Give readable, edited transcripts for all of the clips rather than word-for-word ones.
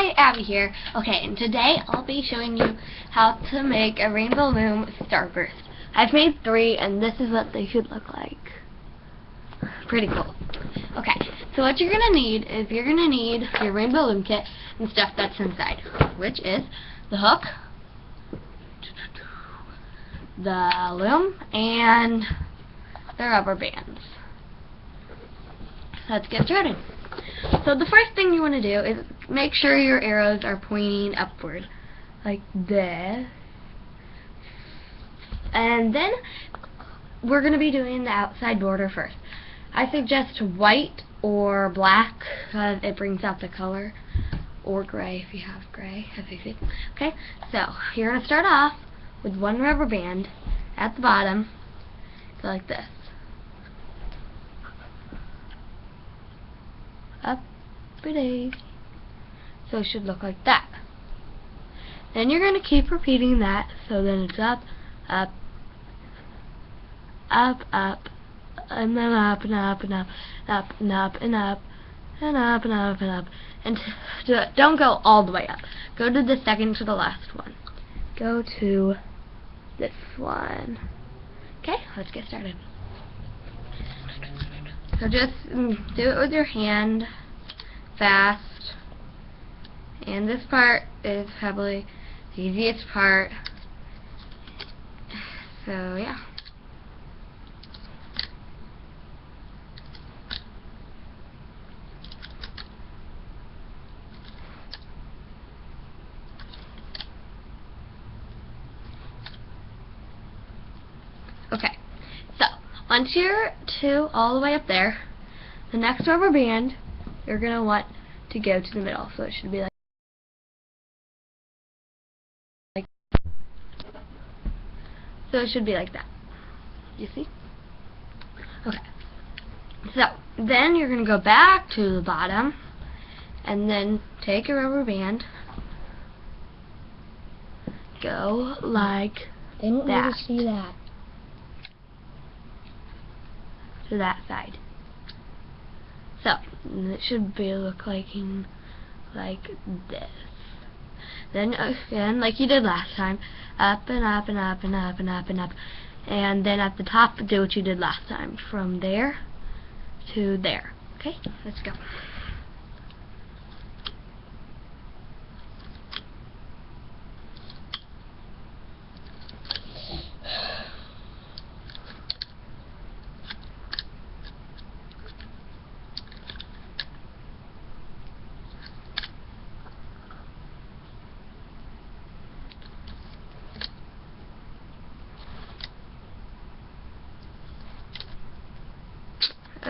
Hi, Abby here. Okay, and today I'll be showing you how to make a Rainbow Loom Starburst. I've made 3, and this is what they should look like. Pretty cool. Okay, so what you're going to need is you're going to need your Rainbow Loom kit and stuff that's inside, which is the hook, the loom, and the rubber bands. Let's get started. So the first thing you want to do is make sure your arrows are pointing upward, like this. And then we're going to be doing the outside border first. I suggest white or black because it brings out the color, or gray if you have gray, as you see. Okay, so you're going to start off with one rubber band at the bottom, go like this. Up a daisy. So it should look like that. Then you're going to keep repeating that, so then it's up, up, up, up, and then up and up and up, up and up and up, and up and up and up. And don't go all the way up. Go to the second to the last one. Go to this one. Okay, let's get started. So just do it with your hand, fast. And this part is probably the easiest part. So yeah. Okay. So once you're all the way up there, the next rubber band you're going to want to go to the middle. So it should be like that. You see? Okay. So then you're going to go back to the bottom and then take a rubber band, go like They don't that. need to see that. To that side. So it should be looking like this. Then again, like you did last time, up and up and up and up and up and up, and then at the top do what you did last time, from there to there. Okay, let's go.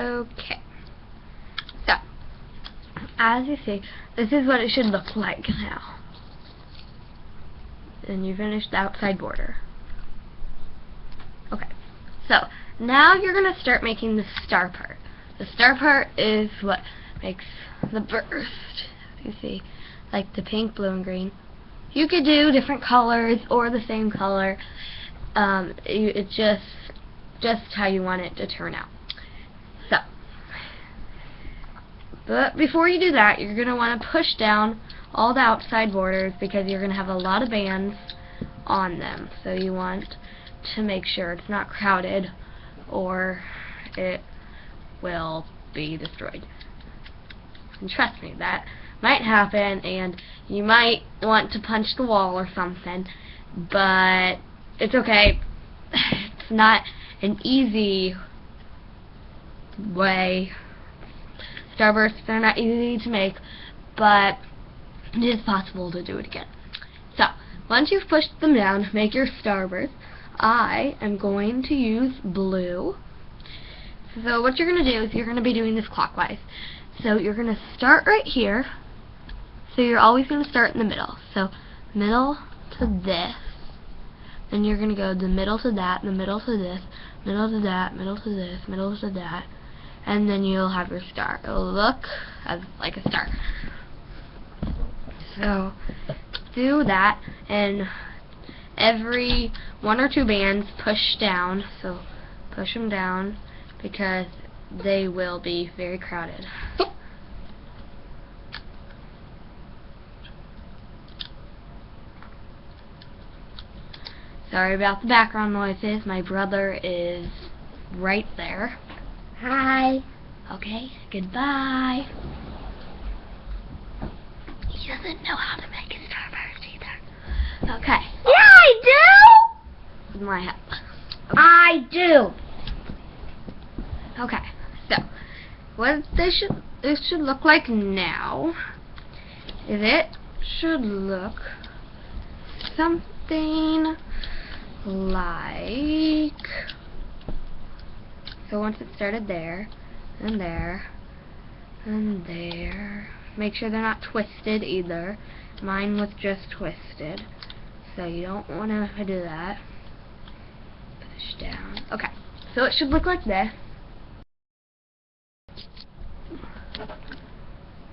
Okay, so as you see, this is what it should look like now. And you finished the outside border. Okay, so now you're going to start making the star part. The star part is what makes the burst. You see, like the pink, blue, and green. You could do different colors or the same color. It's just how you want it to turn out. But before you do that, you're going to want to push down all the outside borders because you're going to have a lot of bands on them. So you want to make sure it's not crowded or it will be destroyed. And trust me, that might happen and you might want to punch the wall or something, but it's okay. It's not an easy way. Starbursts, they're not easy to make, but it is possible to do it again. So, once you've pushed them down, make your starburst. I am going to use blue. So what you're going to do is you're going to be doing this clockwise. So you're going to start right here. So you're always going to start in the middle. So middle to this. Then you're going to go the middle to that, the middle to this, middle to that, middle to this, middle to that. And then you'll have your star. It'll look like a star. So do that, and every 1 or 2 bands push down. So push them down because they will be very crowded. Sorry about the background noises. My brother is right there. Hi. Okay, goodbye. He doesn't know how to make a starburst either. Okay. Yeah, I do. With my help. I do. Okay, so what this should look like now is it should look something like, so once it started there, and there, and there. Make sure they're not twisted either. Mine was just twisted, so you don't want to do that. Push down. Okay, so it should look like this.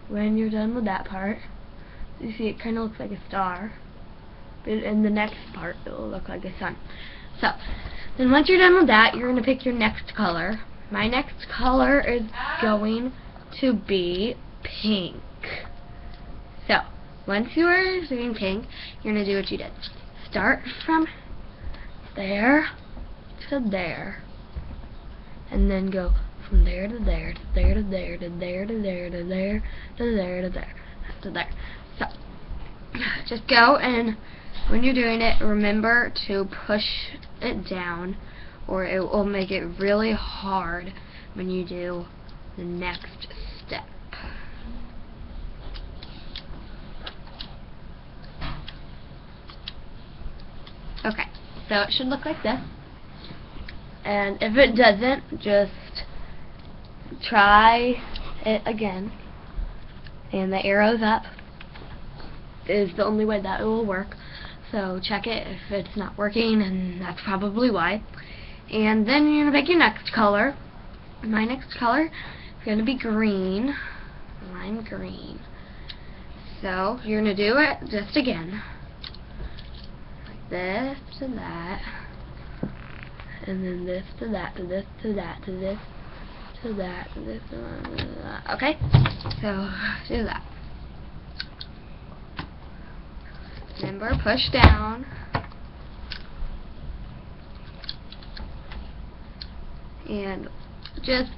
When you're done with that part, you see it kind of looks like a star, but in the next part it will look like a sun. So then once you're done with that, you're going to pick your next color. My next color is going to be pink. So once you are doing pink, you're going to do what you did. Start from there to there, and then go from there to there, to there to there, to there to there, to there, to there, to there, to there. So just go, and when you're doing it, remember to push it down, or it will make it really hard when you do the next step. Okay, so it should look like this. And if it doesn't, just try it again. And the arrows up is the only way that it will work. So check it if it's not working, and that's probably why. And then you're going to pick your next color. My next color is going to be green. Lime green. So you're going to do it just again. Like this to that. And then this to that, to this to that, to this to that, to this to that. Okay? So do that. Remember, push down. And just,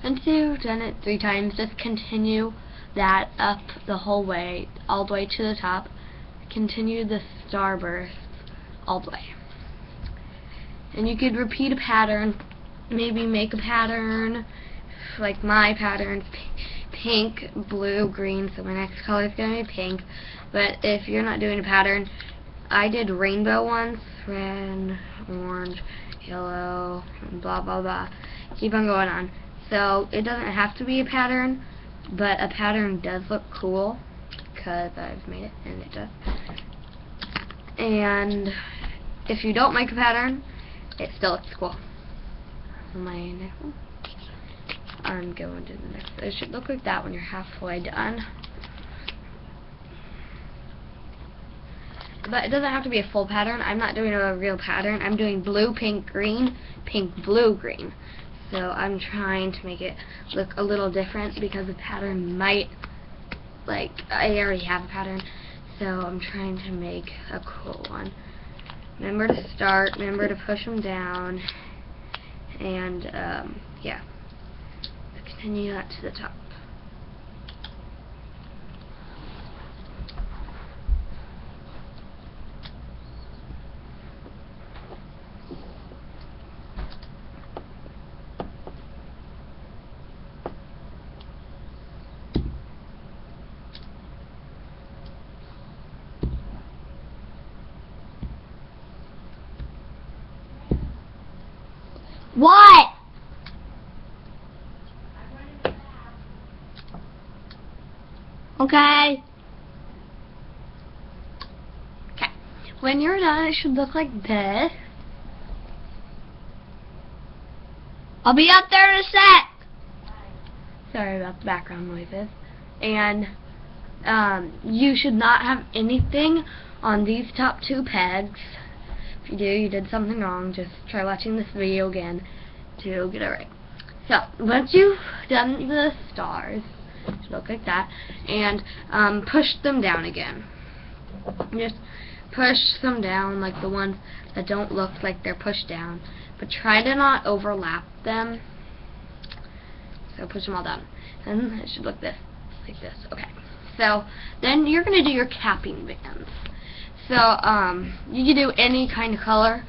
once you've done it 3 times, just continue that up the whole way, all the way to the top. Continue the starburst all the way. And you could repeat a pattern, maybe make a pattern, like my pattern's pink, blue, green, so my next color is going to be pink. But if you're not doing a pattern, I did rainbow ones, red, orange, yellow, and blah blah blah. Keep on going on. So it doesn't have to be a pattern, but a pattern does look cool, because I've made it, and it does. And if you don't make a pattern, it still looks cool. My next one. I'm going to the next. It should look like that when you're halfway done. But it doesn't have to be a full pattern. I'm not doing a real pattern. I'm doing blue, pink, green, pink, blue, green. So I'm trying to make it look a little different, because the pattern might, like, I already have a pattern. So I'm trying to make a cool one. Remember to start, remember to push them down, and yeah, so continue that to the top. What? Okay. Okay. When you're done, it should look like this. I'll be up there in a sec. Sorry about the background noises. And you should not have anything on these top 2 pegs. If you do, you did something wrong. Just try watching this video again to get it right. So, once you've done the stars, it should look like that, and push them down again. Just push some down, like the ones that don't look like they're pushed down, but try to not overlap them. So push them all down, and it should look like this. Okay. So then you're gonna do your capping bands. So you can do any kind of color.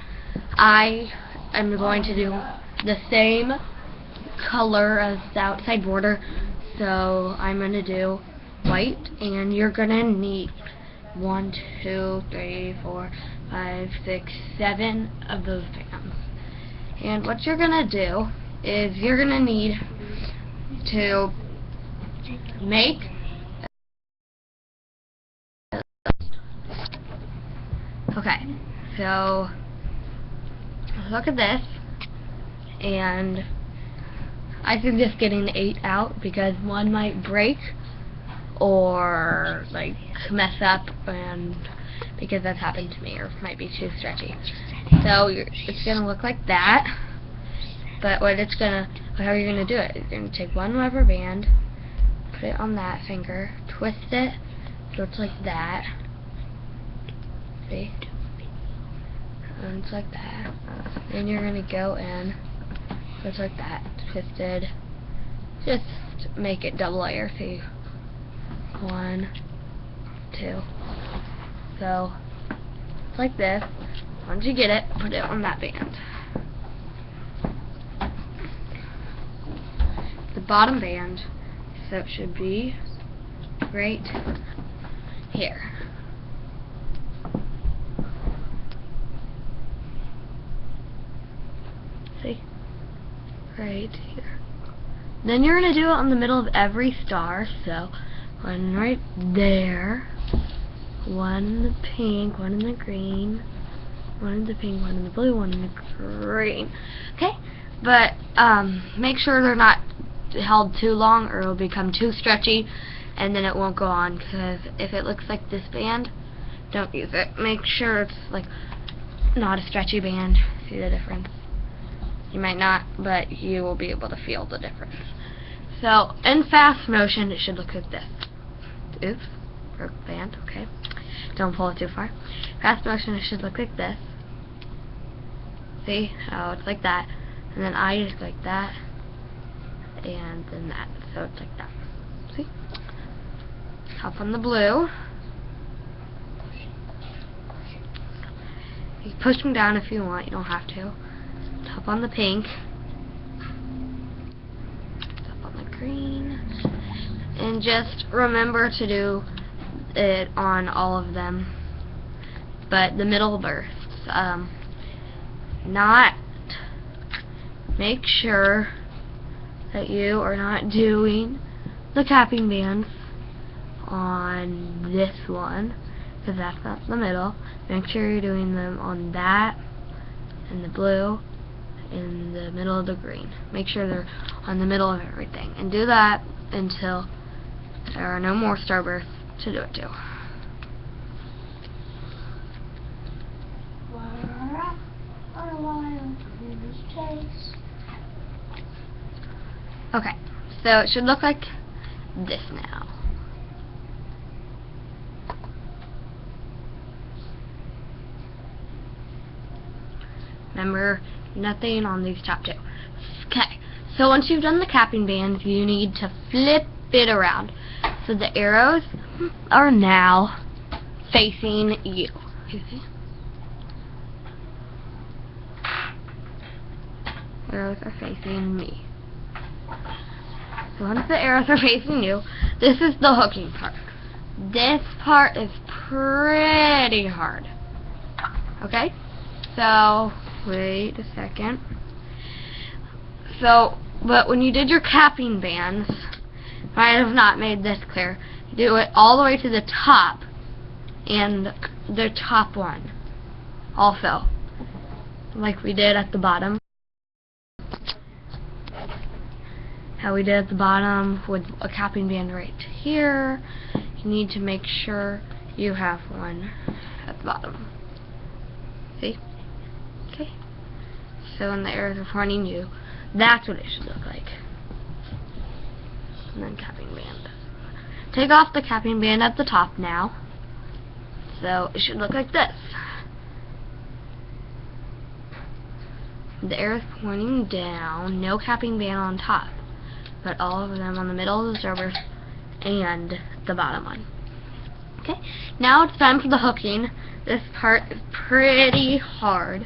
I am going to do the same color as the outside border. So I'm gonna do white, and you're gonna need 1, 2, 3, 4, 5, 6, 7 of those bands. And what you're gonna do is you're gonna need to make so look at this, and I suggest getting 8 out because one might break or like mess up, and because that's happened to me, or might be too stretchy. So it's gonna look like that. But how you're gonna do it? You're gonna take one rubber band, put it on that finger, twist it so it's like that. See? And it's like that. Then you're gonna go in, so it's like that, twisted. Just make it double layer. See? 1, 2. So it's like this. Once you get it, put it on that band. The bottom band, so it should be right here. See? Right here. Then you're going to do it on the middle of every star, so one right there, one in the pink, one in the green, one in the pink, one in the blue, one in the green. Okay? But make sure they're not held too long, or it'll become too stretchy and then it won't go on, because if it looks like this band, don't use it. Make sure it's like not a stretchy band. See the difference? You might not, but you will be able to feel the difference. So in fast motion it should look like this. Oops, broke the band. Okay, don't pull it too far. Fast motion it should look like this. See how it's like that, and then I just like that, and then that, so it's like that. See? Hop on the blue. You push them down if you want, you don't have to. Hop on the pink. Hop on the green. And just remember to do it on all of them, but the middle bursts. Make sure that you are not doing the capping bands on this one, because that's not the middle. Make sure you're doing them on that, and the blue, in the middle of the green. Make sure they're on the middle of everything, and do that until there are no more starbursts to do it to. Okay, so it should look like this now. Remember, nothing on these top two. Okay, so once you've done the capping bands, you need to flip it around. So the arrows are now facing you. Arrows are facing me. So once the arrows are facing you, this is the hooking part. This part is pretty hard. Okay? So, wait a second. So, but when you did your capping bands, I have not made this clear. Do it all the way to the top, and the top one also, like we did at the bottom. How we did at the bottom with a capping band right here. You need to make sure you have one at the bottom. See? Okay. So when the arrows are pointing you, that's what it should look like. And then capping band. Take off the capping band at the top now. So it should look like this. The arrow is pointing down, no capping band on top, but all of them on the middle of the starburst and the bottom one. Okay, now it's time for the hooking. This part is pretty hard.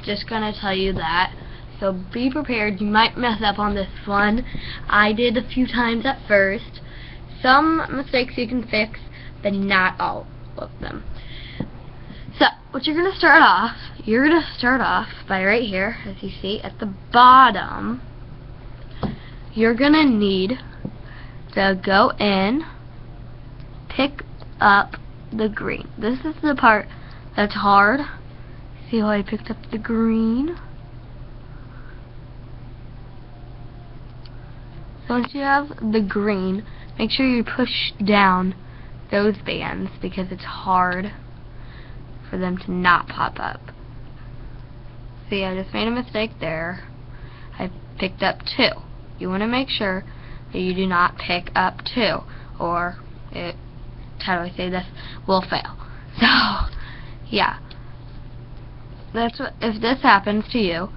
Just gonna tell you that. So be prepared. You might mess up on this one. I did a few times at first. Some mistakes you can fix, but not all of them. So what you're gonna start off by right here, as you see at the bottom. You're gonna need to go in, pick up the green. This is the part that's hard. See how I picked up the green? Once you have the green, make sure you push down those bands because it's hard for them to not pop up. See, I just made a mistake there. I picked up 2. You want to make sure that you do not pick up 2, or it, how do I say this, will fail. So, yeah. That's what, if this happens to you,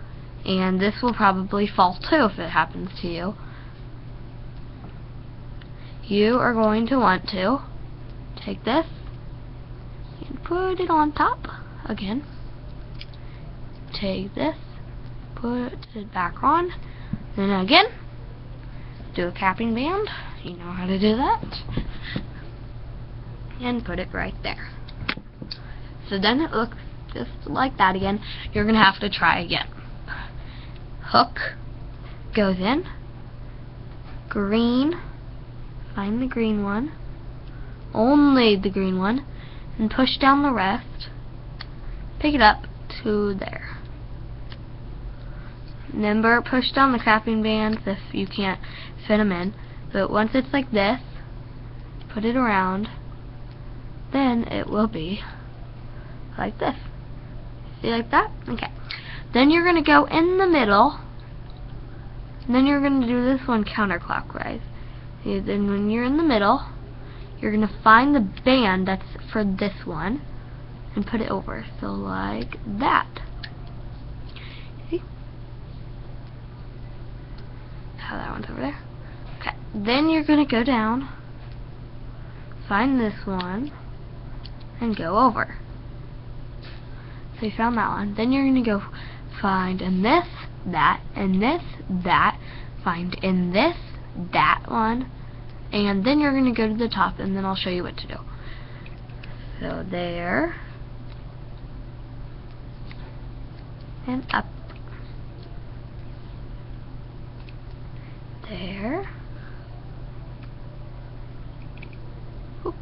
and this will probably fall too if it happens to you, you are going to want to take this and put it on top again. Take this, put it back on, then again, do a capping band. You know how to do that. And put it right there. So then it looks just like that again. You're going to have to try again. Hook goes in, green, find the green one, only the green one, and push down the rest, pick it up to there. Remember, push down the capping bands if you can't fit them in, but once it's like this, put it around, then it will be like this. See, like that? Okay. Then you're going to go in the middle, and then you're going to do this one counterclockwise. See, then when you're in the middle, you're going to find the band that's for this one, and put it over. So like that. See? How that one's over there. Okay. Then you're going to go down, find this one, and go over. So you found that one. Then you're going to go find in this, that, and this, that, find in this, that one, and then you're going to go to the top, and then I'll show you what to do. So there, and up, there, oops,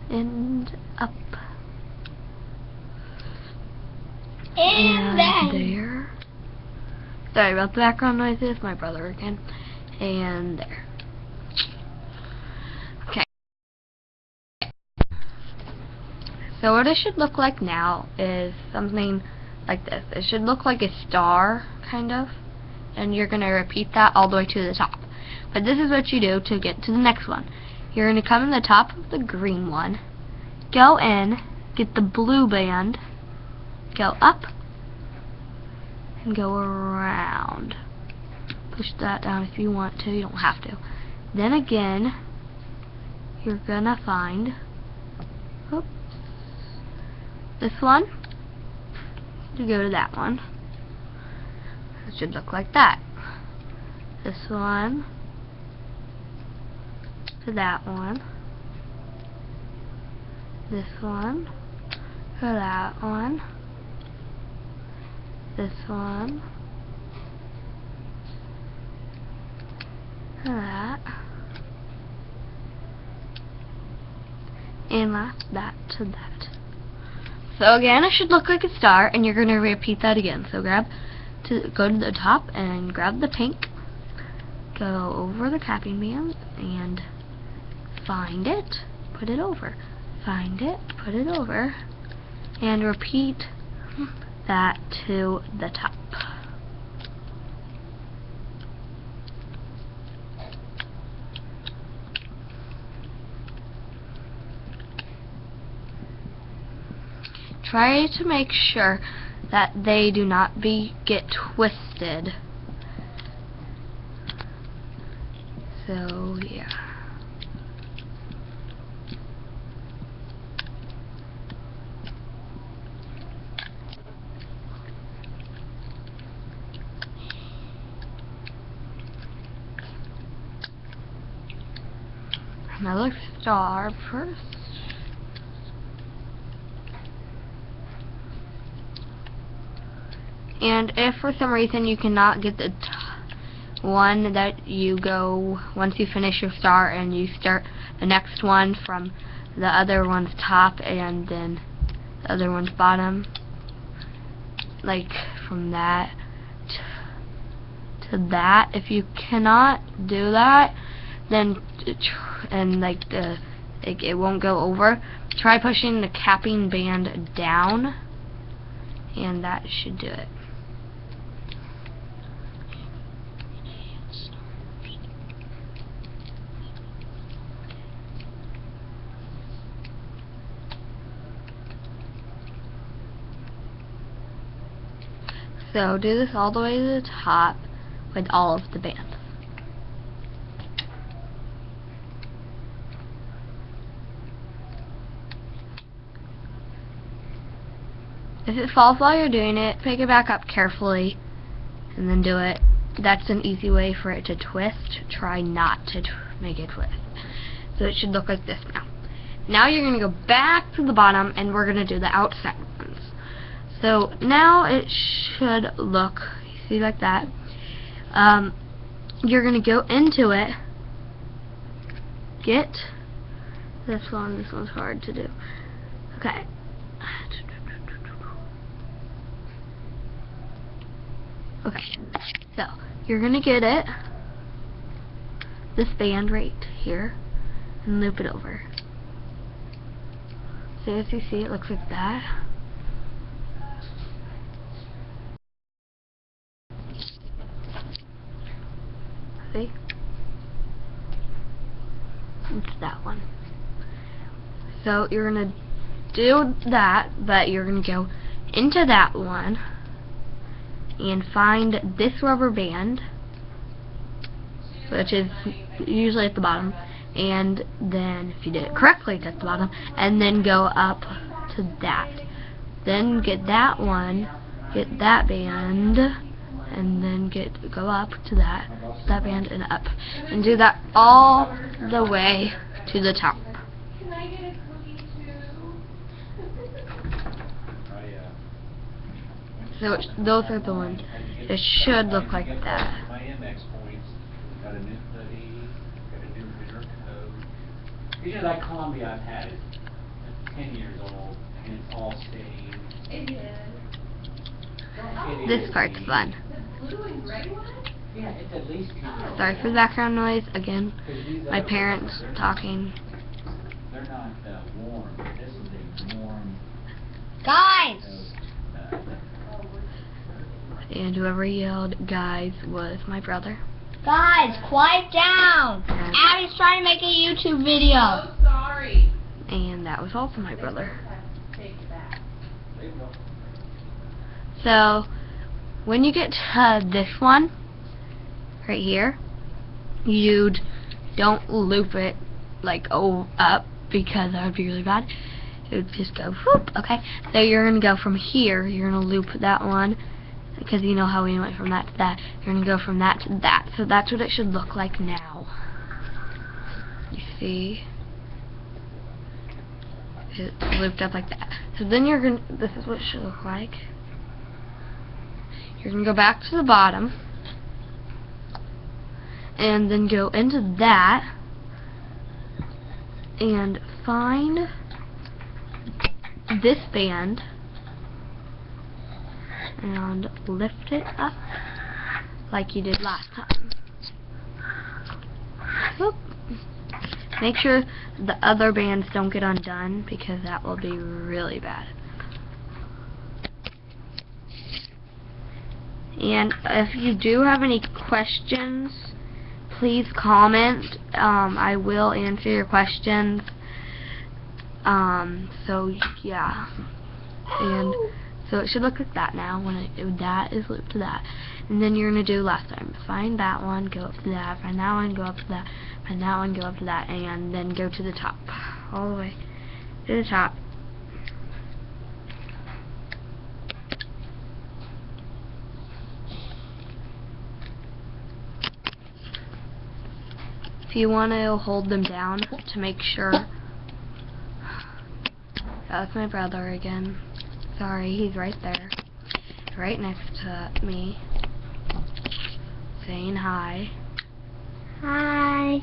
and up, and there. Sorry about the background noises, my brother again. And there. Okay. So what it should look like now is something like this. It should look like a star, kind of. And you're going to repeat that all the way to the top. But this is what you do to get to the next one. You're going to come in the top of the green one, go in, get the blue band, go up, and go around. Push that down if you want to, you don't have to. Then again, you're gonna find, oops, this one, you go to that one. It should look like that. This one, to that one. This one, to that one. This one, that, and that to that. So again, it should look like a star, and you're going to repeat that again. So go to the top and grab the pink, go over the capping band, and find it, put it over, find it, put it over, and repeat that to the top. try to make sure that they do not get twisted. So yeah. Another star first. And if for some reason you cannot get the one that you go, once you finish your star and you start the next one from the other one's top and then the other one's bottom, like from that to that, if you cannot do that, then and like it won't go over, try pushing the capping band down, and that should do it. So do this all the way to the top with all of the bands. If it falls while you're doing it, pick it back up carefully and then do it. That's an easy way for it to twist. Try not to make it twist. So it should look like this now. Now you're going to go back to the bottom and we're going to do the outside ones. So now it should look, see, like that. You're going to go into it, get this one's hard to do. Okay. Okay, so you're going to get it, this band right here, and loop it over. So as you see, it looks like that. See? It's that one. So you're going to do that, but you're going to go into that one and find this rubber band, which is usually at the bottom, and then if you did it correctly, it's at the bottom, and then go up to that. Then get that one, get that band, and then go up to that band and up, and do that all the way to the top. Can I get a cookie too? So those are the ones. It should look like that. My MX points, got a new hoodie, got a new winter coat. You know that Columbia I've had is 10 years old and it's all stained. It is. This part's fun. The blue and gray one? Yeah, it's at least Sorry for the background noise. Again, my parents talking. They're not warm. This is a warm. Guys! And whoever yelled "guys" was my brother. Guys, quiet down! And, Abby's trying to make a YouTube video. Oh, sorry. and that was also my brother. Take it back. So when you get to this one right here, you don't loop it like up, because that would be really bad. It would just go whoop. Okay, so you're gonna go from here. You're gonna loop that one, because you know how we went from that to that. You're gonna go from that to that. So that's what it should look like now. You see, it's looped up like that. So then you're gonna. This is what it should look like. You're gonna go back to the bottom, and then go into that, and find this band, and lift it up like you did last time. Whoop. Make sure the other bands don't get undone, because that will be really bad. And if you do have any questions, please comment. I will answer your questions. So yeah. And so it should look like that now when that is looped to that. And then you're going to do last time. Find that one, go up to that, find that one, go up to that, find that one, go up to that, and then go to the top. All the way to the top. If you want to hold them down to make sure. That's my brother again. Sorry, he's right there. Right next to me. Saying hi. Hi.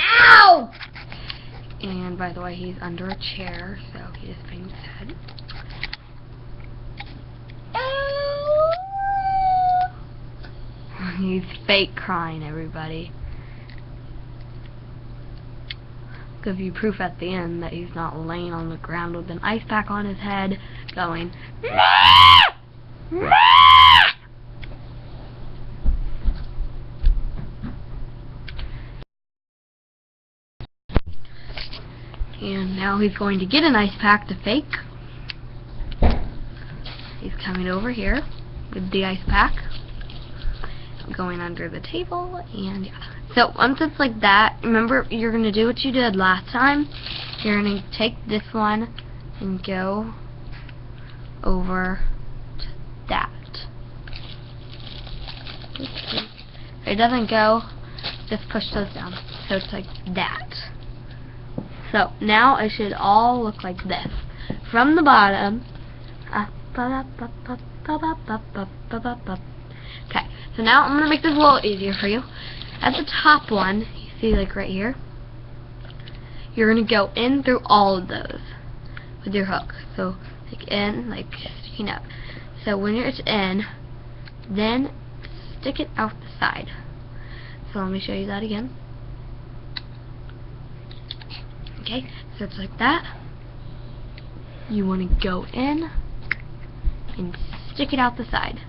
Ow! And by the way, he's under a chair, so he just bangs his head. He's fake crying, everybody. Give you proof at the end that he's not laying on the ground with an ice pack on his head going and now he's going to get an ice pack to fake. He's coming over here with the ice pack, going under the table, and yeah. So once it's like that, remember you're going to do what you did last time. You're going to take this one and go over to that. If it doesn't go, just push those down. So it's like that. So now it should all look like this. From the bottom, okay, so now I'm going to make this a little easier for you. At the top one, you see like right here, you're going to go in through all of those with your hook. So like in, like, you know. So when it's in, then stick it out the side. So let me show you that again. Okay, so it's like that. You want to go in and stick it out the side.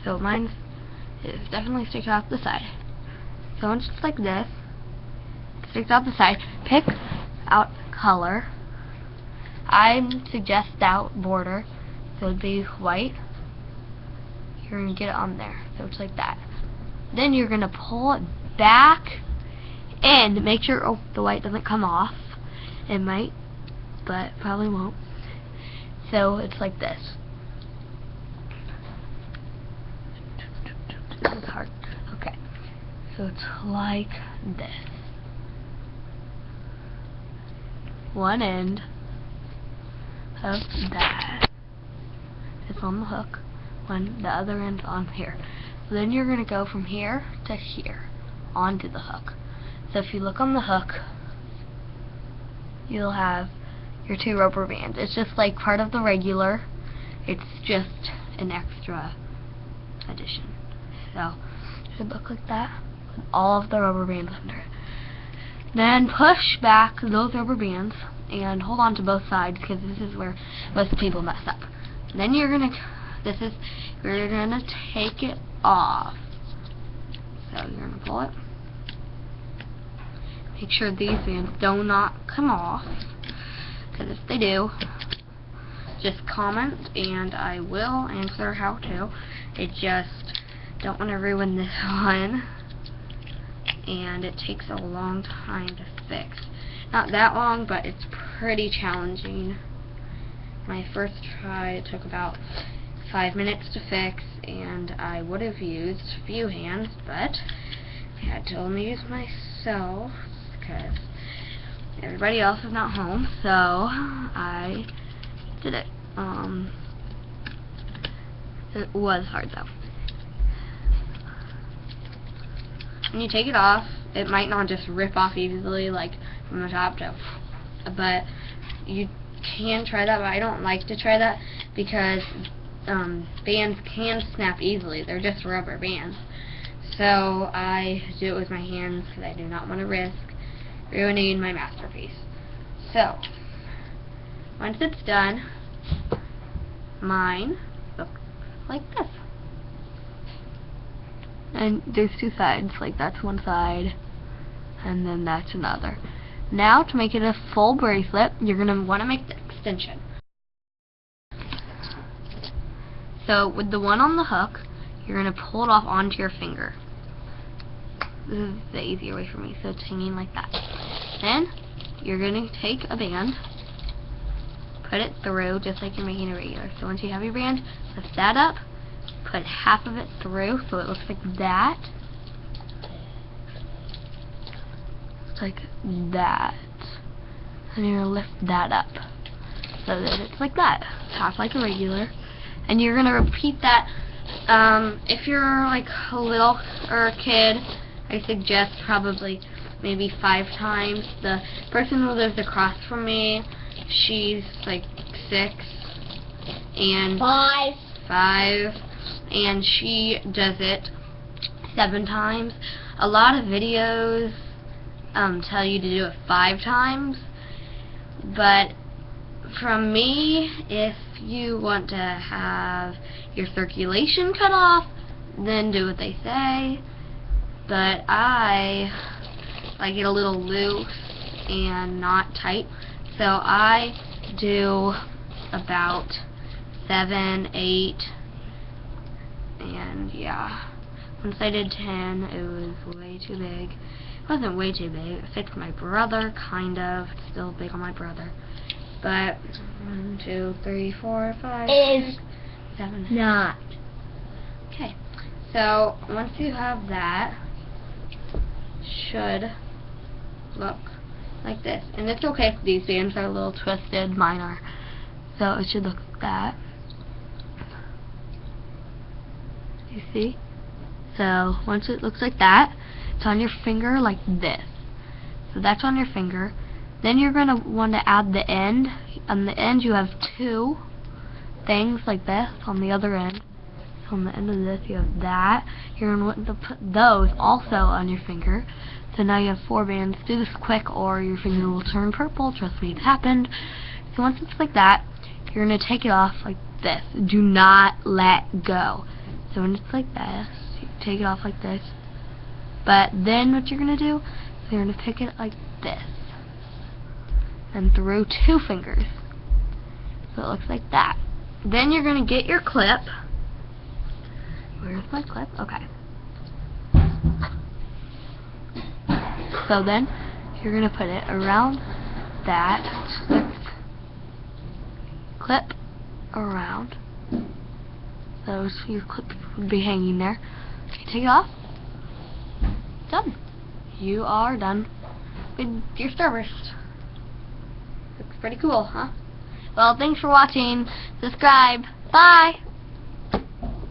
So mine is definitely sticking out the side. So once it's like this, it sticks out the side. Pick out color. I suggest that border, so it'd be white. You're gonna get it on there, so it's like that. Then you're gonna pull it back and make sure the white doesn't come off. It might, but probably won't. So it's like this. This is hard. Okay. So it's like this. One end of that is on the hook. The other end's on here. Then you're going to go from here to here onto the hook. So if you look on the hook, you'll have your 2 rubber bands. It's just like part of the regular. It's just an extra addition. So it should look like that with all of the rubber bands under it. Then push back those rubber bands and hold on to both sides, because this is where most people mess up. Then you're gonna take it off. So you're gonna pull it. Make sure these bands do not come off, because if they do, just comment and I will answer how to. It just don't want to ruin this one, and it takes a long time to fix. Not that long, but it's pretty challenging. My first try, it took about 5 minutes to fix, and I would have used a few hands, but I had to only use myself because everybody else is not home, so I did it. It was hard though. When you take it off, it might not just rip off easily like from the top to, but you can try that, but I don't like to try that because bands can snap easily. They're just rubber bands. So I do it with my hands because I do not want to risk ruining my masterpiece. So once it's done, mine looks like this. And there's 2 sides, like that's one side and then that's another. Now to make it a full bracelet, you're going to want to make the extension. So with the one on the hook, you're going to pull it off onto your finger. This is the easier way for me, so it's hanging like that. Then you're going to take a band, put it through just like you're making a regular. So once you have your band, lift that up, put half of it through so it looks like that. Like that. And you're going to lift that up so that it's like that, half like a regular. And you're going to repeat that. If you're like a little or a kid, I suggest probably maybe 5 times. The person who lives across from me, she's like 6 and 5, and she does it 7 times. A lot of videos tell you to do it 5 times, but from me, if you want to have your circulation cut off, then do what they say. But I like it a little loose and not tight, so I do about 7, 8, and yeah. Once I did 10, it was way too big. It wasn't way too big. It fits my brother, kind of. It's still big on my brother. But 1, 2, 3, 4, 5, 6, 7. Not. Okay. So once you have that, should look like this. And it's okay if these bands are a little twisted. Mine are. So it should look like that. You see? So once it looks like that, it's on your finger like this. So that's on your finger. Then you're going to want to add the end. On the end you have 2 things like this on the other end. So on the end of this you have that. You're going to want to put those also on your finger. So now you have 4 bands. Do this quick or your finger will turn purple. Trust me, it's happened. So once it's like that, you're going to take it off like this. Do not let go. So when it's like this, you take it off like this. But then what you're going to do is you're going to pick it like this. And through 2 fingers. So it looks like that. Then you're going to get your clip. Where's my clip? Okay. So then you're going to put it around that. Clip around. So your clip would be hanging there. You take it off. Done. You are done with your Starburst. Looks pretty cool, huh? Well, thanks for watching. Subscribe. Bye.